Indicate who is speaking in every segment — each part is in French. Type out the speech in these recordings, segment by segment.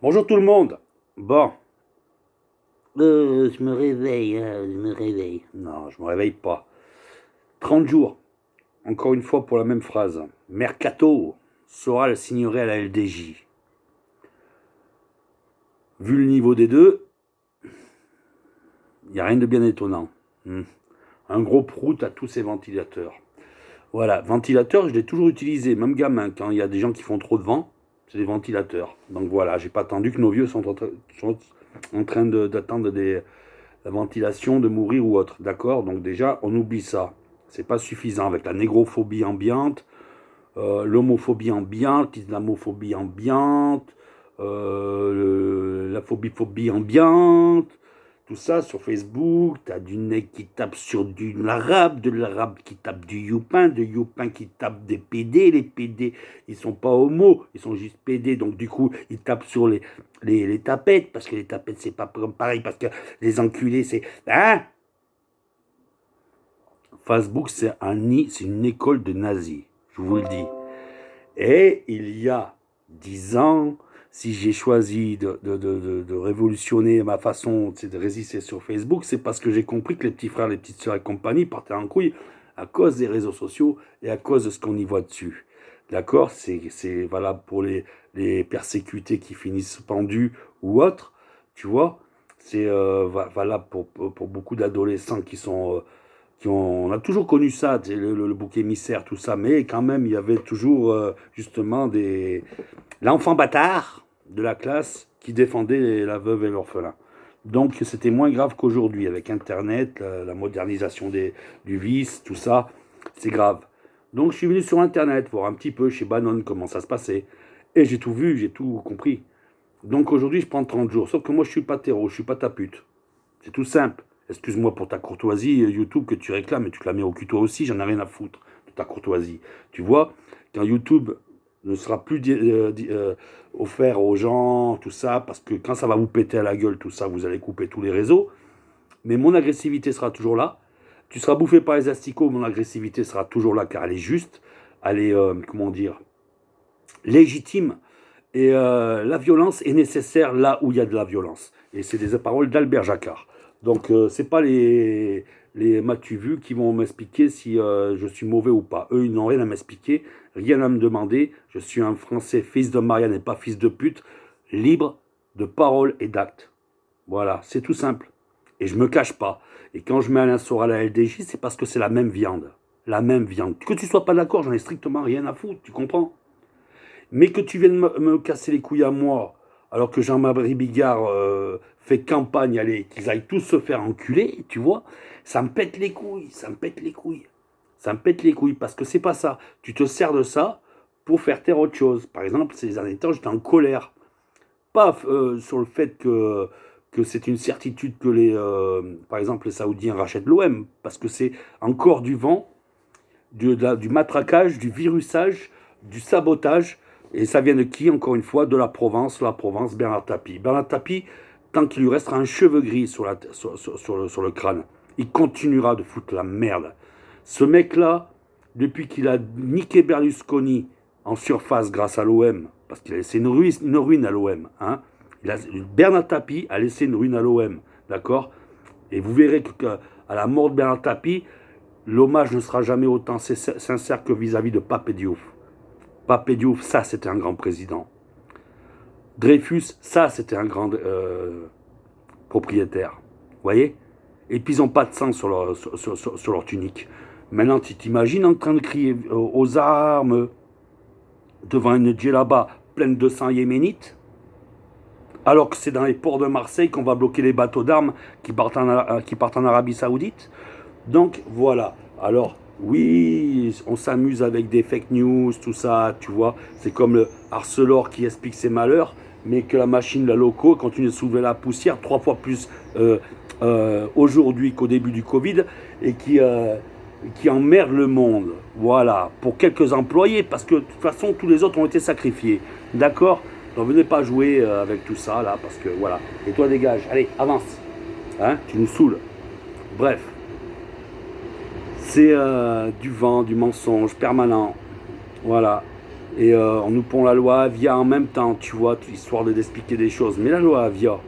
Speaker 1: Bonjour tout le monde. Bon,
Speaker 2: Je me réveille, je me réveille.
Speaker 1: non, je me réveille pas. 30 jours, encore une fois pour la même phrase. Mercato, Soral signerait à la LDJ. Vu le niveau des deux, il n'y a rien de bien étonnant. Un gros prout à tous ces ventilateurs. Voilà, ventilateur, je l'ai toujours utilisé, même gamin, quand il y a des gens qui font trop de vent, c'est des ventilateurs. Donc voilà, j'ai pas attendu que nos vieux sont en train d'attendre la ventilation, de mourir ou autre. D'accord. Donc déjà, on oublie ça. C'est pas suffisant avec la négrophobie ambiante, l'homophobie ambiante, l'islamophobie ambiante, la phobie ambiante, tout ça sur Facebook. T'as du nec qui tape sur l'arabe, de l'arabe qui tape du youpin, de youpin qui tape des PD. Les PD, ils sont pas homo, ils sont juste PD. Donc du coup, ils tapent sur les tapettes, parce que les tapettes, c'est pas pareil, parce que les enculés, c'est... Hein. Facebook, c'est c'est une école de nazis, je vous le dis. Et il y a 10 ans, si j'ai choisi de révolutionner ma façon de résister sur Facebook, c'est parce que j'ai compris que les petits frères, les petites sœurs et compagnie partaient en couille à cause des réseaux sociaux et à cause de ce qu'on y voit dessus. D'accord. C'est valable pour les persécutés qui finissent pendus ou autres, tu vois. C'est valable pour beaucoup d'adolescents qui sont... on a toujours connu ça, le bouc émissaire, tout ça, mais quand même, il y avait toujours justement l'enfant bâtard de la classe qui défendait la veuve et l'orphelin. Donc c'était moins grave qu'aujourd'hui, avec Internet, la modernisation du vice, tout ça, c'est grave. Donc je suis venu sur Internet voir un petit peu chez Bannon comment ça se passait, et j'ai tout vu, j'ai tout compris. Donc aujourd'hui, je prends 30 jours, sauf que moi je suis pas terreau, je suis pas ta pute. C'est tout simple. Excuse-moi pour ta courtoisie, YouTube, que tu réclames, et tu te la mets au cul toi aussi, j'en ai rien à foutre de ta courtoisie. Tu vois, quand YouTube ne sera plus offert aux gens, tout ça, parce que quand ça va vous péter à la gueule, tout ça, vous allez couper tous les réseaux, mais mon agressivité sera toujours là. Tu seras bouffé par les asticots, mon agressivité sera toujours là, car elle est juste, elle est, comment dire, légitime, et la violence est nécessaire là où il y a de la violence. Et c'est des paroles d'Albert Jacquard. Donc, c'est pas les m'as-tu vu qui vont m'expliquer si je suis mauvais ou pas. Eux, ils n'ont rien à m'expliquer, rien à me demander. Je suis un Français, fils de Marianne et pas fils de pute, libre de parole et d'acte. Voilà, c'est tout simple. Et je me cache pas. Et quand je mets Alain Soral à la LDJ, c'est parce que c'est la même viande. La même viande. Que tu sois pas d'accord, j'en ai strictement rien à foutre, tu comprends? Mais que tu viennes me casser les couilles à moi, alors que Jean-Marie Bigard fait campagne, allez, qu'ils aillent tous se faire enculer, tu vois, ça me pète les couilles, ça me pète les couilles. Ça me pète les couilles, parce que c'est pas ça. Tu te sers de ça pour faire taire autre chose. Par exemple, ces derniers temps, j'étais en colère. Pas sur le fait que c'est une certitude que par exemple, les Saoudiens rachètent l'OM, parce que c'est encore du vent, du matraquage, du virusage, du sabotage. Et ça vient de qui, encore une fois? De la Provence, Bernard Tapie. Bernard Tapie, tant qu'il lui restera un cheveu gris sur le crâne, il continuera de foutre la merde. Ce mec-là, depuis qu'il a niqué Berlusconi en surface grâce à l'OM, parce qu'il a laissé une ruine à l'OM, hein, Bernard Tapie a laissé une ruine à l'OM, d'accord? Et vous verrez qu'à la mort de Bernard Tapie, l'hommage ne sera jamais autant sincère que vis-à-vis de Pape Diouf. Pape Diouf, ça c'était un grand président. Dreyfus, ça c'était un grand propriétaire. Vous voyez? Et puis ils n'ont pas de sang sur leur tunique. Maintenant, tu t'imagines en train de crier aux armes devant une djellaba pleine de sang yéménite, alors que c'est dans les ports de Marseille qu'on va bloquer les bateaux d'armes qui partent en Arabie Saoudite. Donc voilà. Alors oui, on s'amuse avec des fake news, tout ça, tu vois. C'est comme le Arcelor qui explique ses malheurs, mais que la machine, la loco, continue de soulever la poussière 3 fois plus aujourd'hui qu'au début du Covid, et qui emmerde le monde. Voilà, pour quelques employés, parce que de toute façon, tous les autres ont été sacrifiés. D'accord? Donc venez pas jouer avec tout ça, là, parce que voilà. Et toi, dégage. Allez, avance. Hein? Tu nous saoules. Bref. C'est du vent, du mensonge permanent. Voilà. Et on nous pond la loi Avia en même temps, tu vois, histoire d'expliquer des choses. Mais la loi Avia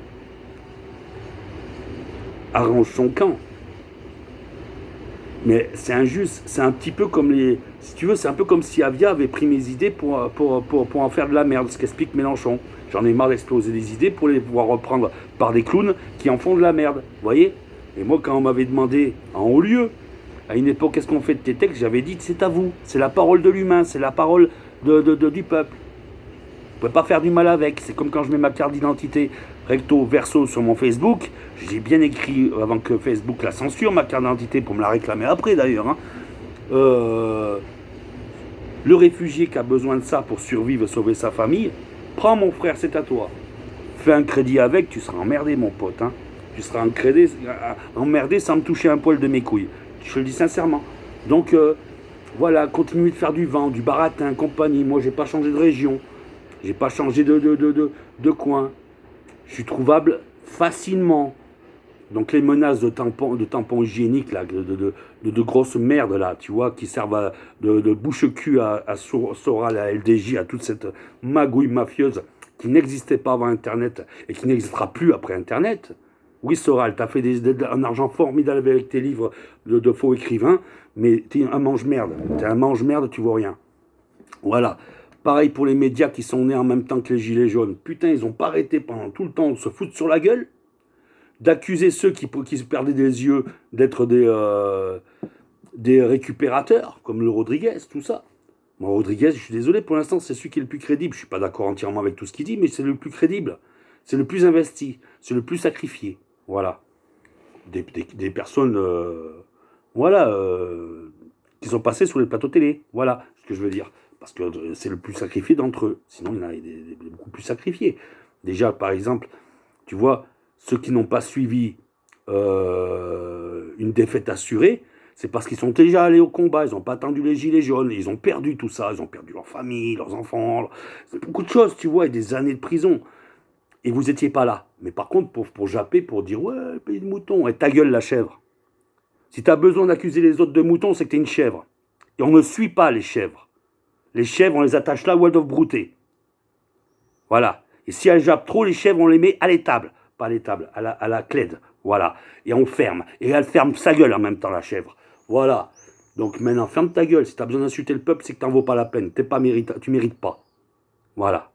Speaker 1: arrange son camp. Mais c'est injuste, c'est un petit peu comme les... Si tu veux, c'est un peu comme si Avia avait pris mes idées pour en faire de la merde, ce qu'explique Mélenchon. J'en ai marre d'exploser des idées pour les pouvoir reprendre par des clowns qui en font de la merde, vous voyez. Et moi, quand on m'avait demandé en haut lieu, à une époque, qu'est-ce qu'on fait de tes textes, j'avais dit, c'est à vous, c'est la parole de l'humain, c'est la parole du peuple. Vous pouvez pas faire du mal avec. C'est comme quand je mets ma carte d'identité recto verso sur mon Facebook. J'ai bien écrit avant que Facebook la censure, ma carte d'identité, pour me la réclamer après d'ailleurs. Hein. Le réfugié qui a besoin de ça pour survivre, sauver sa famille, prends mon frère, c'est à toi. Fais un crédit avec, tu seras emmerdé mon pote. Hein. Tu seras emmerdé sans me toucher un poil de mes couilles. Je te le dis sincèrement. Donc voilà, continue de faire du vent, du baratin, compagnie. Moi, j'ai pas changé de région. J'ai pas changé de coin. Je suis trouvable facilement. Donc les menaces de tampons hygiéniques, là, de grosses merdes, là, tu vois, qui servent de bouche-cul à Soral, à LDJ, à toute cette magouille mafieuse qui n'existait pas avant Internet et qui n'existera plus après Internet. Oui, Soral, t'as fait un argent formidable avec tes livres de faux écrivains, mais t'es un mange-merde. T'es un mange-merde, tu vois rien. Voilà. Pareil pour les médias qui sont nés en même temps que les Gilets jaunes. Putain, ils n'ont pas arrêté pendant tout le temps de se foutre sur la gueule, d'accuser ceux qui se perdaient des yeux d'être des récupérateurs, comme le Rodriguez, tout ça. Moi, Rodriguez, je suis désolé, pour l'instant, c'est celui qui est le plus crédible. Je ne suis pas d'accord entièrement avec tout ce qu'il dit, mais c'est le plus crédible. C'est le plus investi. C'est le plus sacrifié. Voilà. Des personnes, voilà, qui sont passées sur les plateaux télé. Voilà ce que je veux dire. Parce que c'est le plus sacrifié d'entre eux. Sinon, il y en a beaucoup plus sacrifiés. Déjà, par exemple, tu vois, ceux qui n'ont pas suivi une défaite assurée, c'est parce qu'ils sont déjà allés au combat, ils n'ont pas attendu les gilets jaunes, ils ont perdu tout ça, ils ont perdu leur famille, leurs enfants, beaucoup de choses, tu vois, et des années de prison. Et vous n'étiez pas là. Mais par contre, pour japper, pour dire, ouais, pays de moutons, et ta gueule la chèvre. Si tu as besoin d'accuser les autres de moutons, c'est que tu es une chèvre. Et on ne suit pas les chèvres. Les chèvres, on les attache là où elles doivent brouter. Voilà. Et si elles jappent trop, les chèvres, on les met à l'étable. Pas à l'étable, à la clède. Voilà. Et on ferme. Et elle ferme sa gueule en même temps, la chèvre. Voilà. Donc maintenant, ferme ta gueule. Si tu as besoin d'insulter le peuple, c'est que tu n'en vaux pas la peine. Tu mérites pas. Voilà.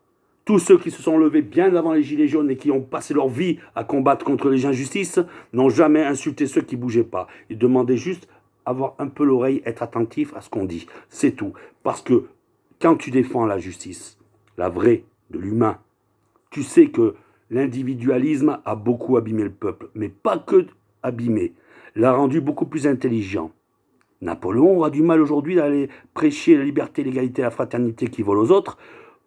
Speaker 1: Tous ceux qui se sont levés bien avant les Gilets jaunes et qui ont passé leur vie à combattre contre les injustices n'ont jamais insulté ceux qui ne bougeaient pas. Ils demandaient juste avoir un peu l'oreille, être attentif à ce qu'on dit. C'est tout. Parce que quand tu défends la justice, la vraie, de l'humain, tu sais que l'individualisme a beaucoup abîmé le peuple, mais pas que abîmé, l'a rendu beaucoup plus intelligent. Napoléon aura du mal aujourd'hui d'aller prêcher la liberté, l'égalité, la fraternité qui vole aux autres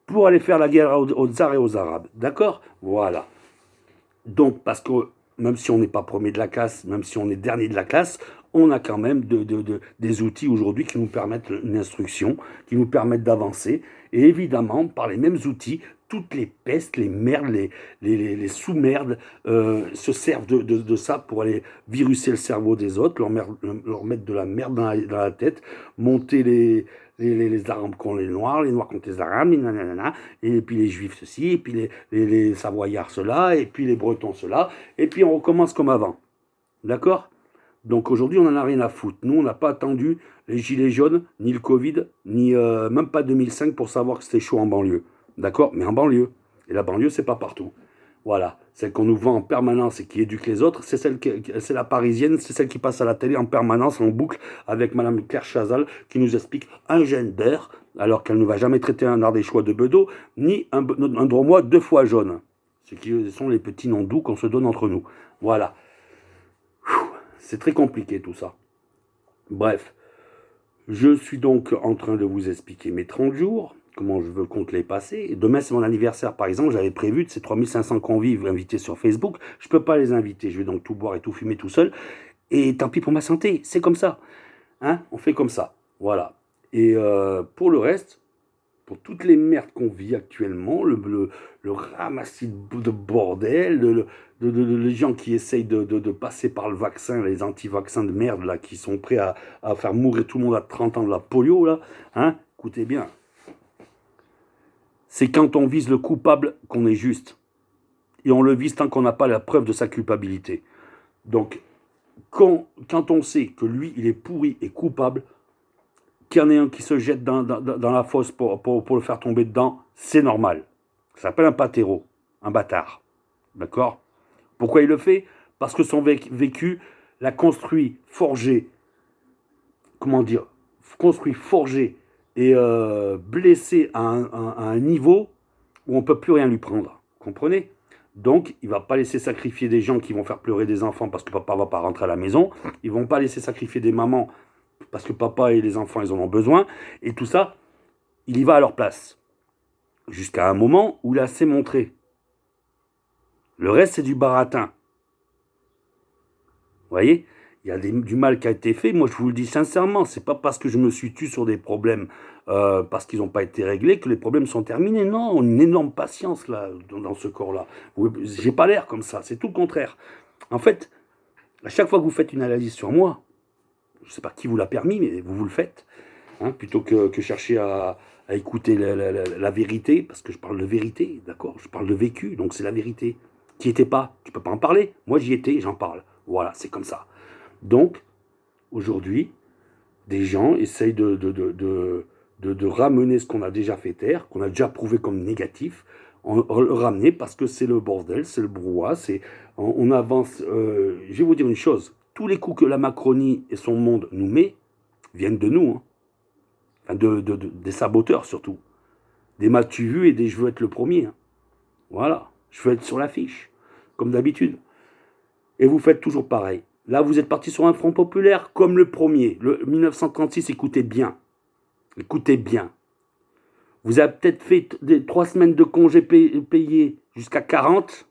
Speaker 1: pour aller faire la guerre aux tsars et aux arabes. D'accord? Voilà. Donc, parce que même si on n'est pas premier de la classe, même si on est dernier de la classe, on a quand même des outils aujourd'hui qui nous permettent une instruction, qui nous permettent d'avancer. Et évidemment, par les mêmes outils, toutes les pestes, les merdes, les sous-merdes se servent de ça pour aller viruser le cerveau des autres, leur mettre de la merde dans la tête, monter les arabes contre les noirs contre les arabes, et puis les juifs ceci, et puis les savoyards cela, et puis les bretons cela, et puis on recommence comme avant. D'accord? Donc aujourd'hui, on n'en a rien à foutre. Nous, on n'a pas attendu les gilets jaunes, ni le Covid, ni même pas 2005 pour savoir que c'était chaud en banlieue. D'accord? Mais en banlieue. Et la banlieue, c'est pas partout. Voilà. Celle qu'on nous vend en permanence et qui éduque les autres, c'est la parisienne, c'est celle qui passe à la télé en permanence, en boucle, avec Madame Claire Chazal, qui nous explique un gender, alors qu'elle ne va jamais traiter un ardéchois de bedeau, ni un dromois 2 fois jaune. Ce qui sont les petits noms doux qu'on se donne entre nous. Voilà. C'est très compliqué tout ça. Bref, je suis donc en train de vous expliquer mes 30 jours, comment je veux compte les passer. Et demain, c'est mon anniversaire, par exemple. J'avais prévu de ces 3500 convives invités sur Facebook. Je ne peux pas les inviter. Je vais donc tout boire et tout fumer tout seul. Et tant pis pour ma santé. C'est comme ça. Hein? On fait comme ça. Voilà. Et pour le reste, pour toutes les merdes qu'on vit actuellement, le ramassis de bordel, les gens qui essayent de passer par le vaccin, les anti-vaccins de merde, là, qui sont prêts à faire mourir tout le monde à 30 ans de la polio, là, hein, écoutez bien, c'est quand on vise le coupable qu'on est juste. Et on le vise tant qu'on n'a pas la preuve de sa culpabilité. Donc, quand on sait que lui, il est pourri et coupable, qu'il y en ait un qui se jette dans la fosse pour le faire tomber dedans, c'est normal. Ça s'appelle un patéro, un bâtard. D'accord? Pourquoi il le fait? Parce que son vécu l'a construit, forgé, comment dire, construit, forgé et blessé à un niveau où on ne peut plus rien lui prendre. Comprenez? Donc, il ne va pas laisser sacrifier des gens qui vont faire pleurer des enfants parce que papa ne va pas rentrer à la maison. Ils ne vont pas laisser sacrifier des mamans parce que papa et les enfants, ils en ont besoin. Et tout ça, il y va à leur place. Jusqu'à un moment où il a assez montré. Le reste, c'est du baratin. Vous voyez? Il y a du mal qui a été fait. Moi, je vous le dis sincèrement, c'est pas parce que je me suis tué sur des problèmes, parce qu'ils n'ont pas été réglés, que les problèmes sont terminés. Non, on a une énorme patience là, dans ce corps-là. J'ai pas l'air comme ça, c'est tout le contraire. En fait, à chaque fois que vous faites une analyse sur moi, je sais pas qui vous l'a permis, mais vous le faites, hein, plutôt que chercher à écouter la vérité, parce que je parle de vérité, d'accord? Je parle de vécu, donc c'est la vérité. Qui était pas, tu peux pas en parler. Moi, j'y étais, j'en parle. Voilà, c'est comme ça. Donc, aujourd'hui, des gens essayent de ramener ce qu'on a déjà fait taire, qu'on a déjà prouvé comme négatif, le ramener parce que c'est le bordel, c'est le brouhaha, on avance. Je vais vous dire une chose, tous les coups que la Macronie et son monde nous met viennent de nous, hein. Enfin des saboteurs surtout, des m'as-tu vu et des je veux être le premier. Hein. Voilà, je veux être sur l'affiche, comme d'habitude. Et vous faites toujours pareil. Là, vous êtes parti sur un front populaire comme le premier, le 1936, écoutez bien. Écoutez bien. Vous avez peut-être fait 3 semaines de congés payés jusqu'à 40,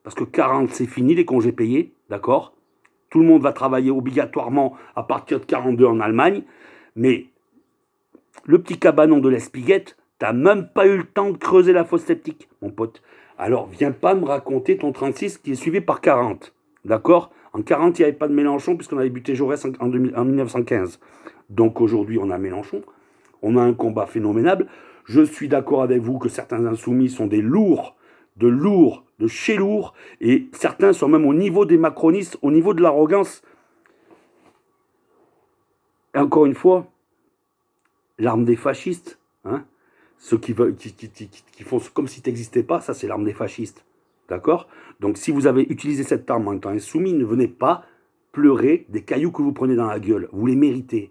Speaker 1: parce que 40, c'est fini les congés payés, d'accord? Tout le monde va travailler obligatoirement à partir de 42 en Allemagne, mais le petit cabanon de l'Espiguette, t'as même pas eu le temps de creuser la fosse septique, mon pote. Alors, viens pas me raconter ton 36 qui est suivi par 40, d'accord? En 40, il n'y avait pas de Mélenchon puisqu'on avait buté Jaurès en 1915. Donc aujourd'hui, on a Mélenchon. On a un combat phénoménal. Je suis d'accord avec vous que certains insoumis sont des lourds, de chez lourds, et certains sont même au niveau des macronistes, au niveau de l'arrogance. Et encore une fois, l'arme des fascistes, hein, ceux qui font comme si tu n'existais pas, ça c'est l'arme des fascistes. D'accord? Donc si vous avez utilisé cette arme en tant insoumis, ne venez pas pleurer des cailloux que vous prenez dans la gueule. Vous les méritez.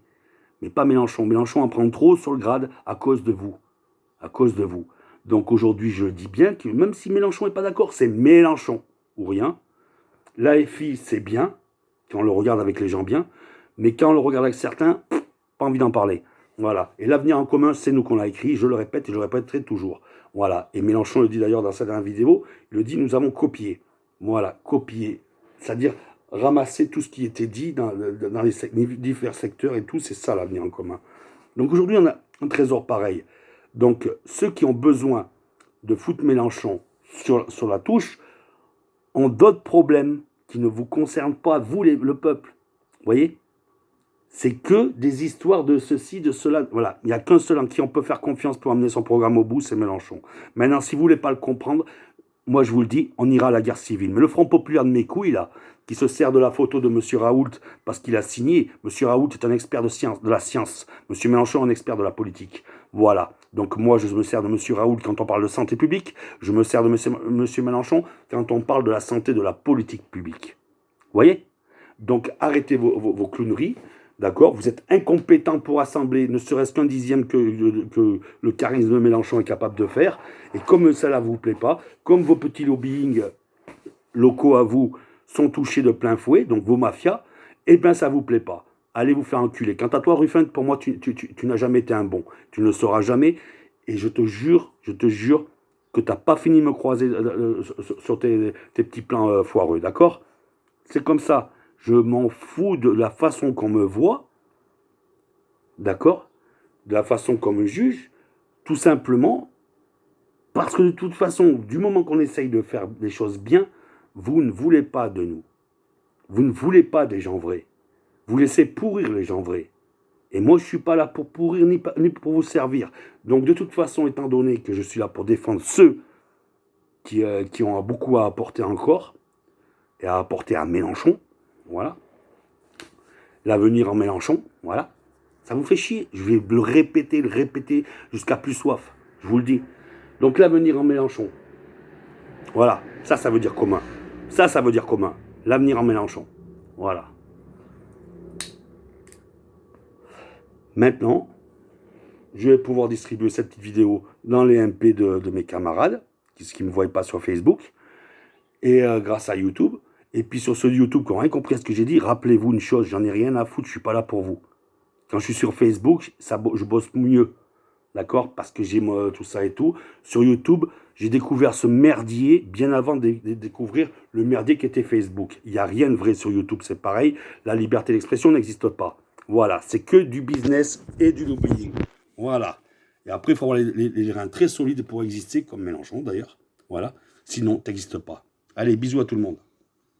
Speaker 1: Mais pas Mélenchon. Mélenchon en prend trop sur le grade à cause de vous. À cause de vous. Donc aujourd'hui, je dis bien que même si Mélenchon n'est pas d'accord, c'est Mélenchon ou rien. L'AFI, c'est bien, quand on le regarde avec les gens bien, mais quand on le regarde avec certains, pas envie d'en parler. Voilà. Et l'avenir en commun, c'est nous qu'on l'a écrit, je le répète et je le répéterai toujours. Voilà. Et Mélenchon le dit d'ailleurs dans sa dernière vidéo, il le dit, nous avons copié. Voilà, copié. C'est-à-dire ramasser tout ce qui était dit dans les divers secteurs et tout, c'est ça l'avenir en commun. Donc aujourd'hui, on a un trésor pareil. Donc ceux qui ont besoin de foutre Mélenchon sur la touche ont d'autres problèmes qui ne vous concernent pas, vous le peuple. Vous voyez? C'est que des histoires de ceci, de cela. Voilà, il n'y a qu'un seul en qui on peut faire confiance pour amener son programme au bout, c'est Mélenchon. Maintenant, si vous ne voulez pas le comprendre, moi je vous le dis, on ira à la guerre civile. Mais le Front populaire de mes couilles, là, qui se sert de la photo de M. Raoult parce qu'il a signé, M. Raoult est un expert de la science, M. Mélenchon un expert de la politique. Voilà. Donc moi je me sers de M. Raoult quand on parle de santé publique, je me sers de M. Mélenchon quand on parle de la santé de la politique publique. Vous voyez? Donc arrêtez vos clowneries. D'accord? Vous êtes incompétent pour assembler ne serait-ce qu'un dixième que le charisme de Mélenchon est capable de faire. Et comme ça ne vous plaît pas, comme vos petits lobbying locaux à vous sont touchés de plein fouet, donc vos mafias, eh bien ça ne vous plaît pas. Allez vous faire enculer. Quant à toi, Ruffin, pour moi, tu n'as jamais été un bon. Tu ne le seras jamais. Et je te jure que tu n'as pas fini de me croiser sur tes petits plans foireux. D'accord? C'est comme ça. Je m'en fous de la façon qu'on me voit, d'accord? De la façon qu'on me juge, tout simplement parce que de toute façon, du moment qu'on essaye de faire des choses bien, vous ne voulez pas de nous. Vous ne voulez pas des gens vrais. Vous laissez pourrir les gens vrais. Et moi, je ne suis pas là pour pourrir ni pour vous servir. Donc, de toute façon, étant donné que je suis là pour défendre ceux qui ont beaucoup à apporter encore, et à apporter à Mélenchon, voilà, l'avenir en Mélenchon, voilà, ça vous fait chier. Je vais le répéter jusqu'à plus soif, je vous le dis. Donc, l'avenir en Mélenchon, voilà, ça veut dire commun. Ça veut dire commun. L'avenir en Mélenchon, voilà. Maintenant, je vais pouvoir distribuer cette petite vidéo dans les MP de mes camarades, qui ne me voient pas sur Facebook, et grâce à YouTube. Et puis sur ceux de YouTube qui n'ont rien compris à ce que j'ai dit, rappelez-vous une chose, j'en ai rien à foutre, je ne suis pas là pour vous. Quand je suis sur Facebook, je bosse mieux, d'accord? Parce que j'ai tout ça et tout. Sur YouTube, j'ai découvert ce merdier bien avant de découvrir le merdier qui était Facebook. Il n'y a rien de vrai sur YouTube, c'est pareil. La liberté d'expression n'existe pas. Voilà, c'est que du business et du lobbying. Voilà. Et après, il faut avoir les reins très solides pour exister, comme Mélenchon d'ailleurs. Voilà. Sinon, tu n'existes pas. Allez, bisous à tout le monde.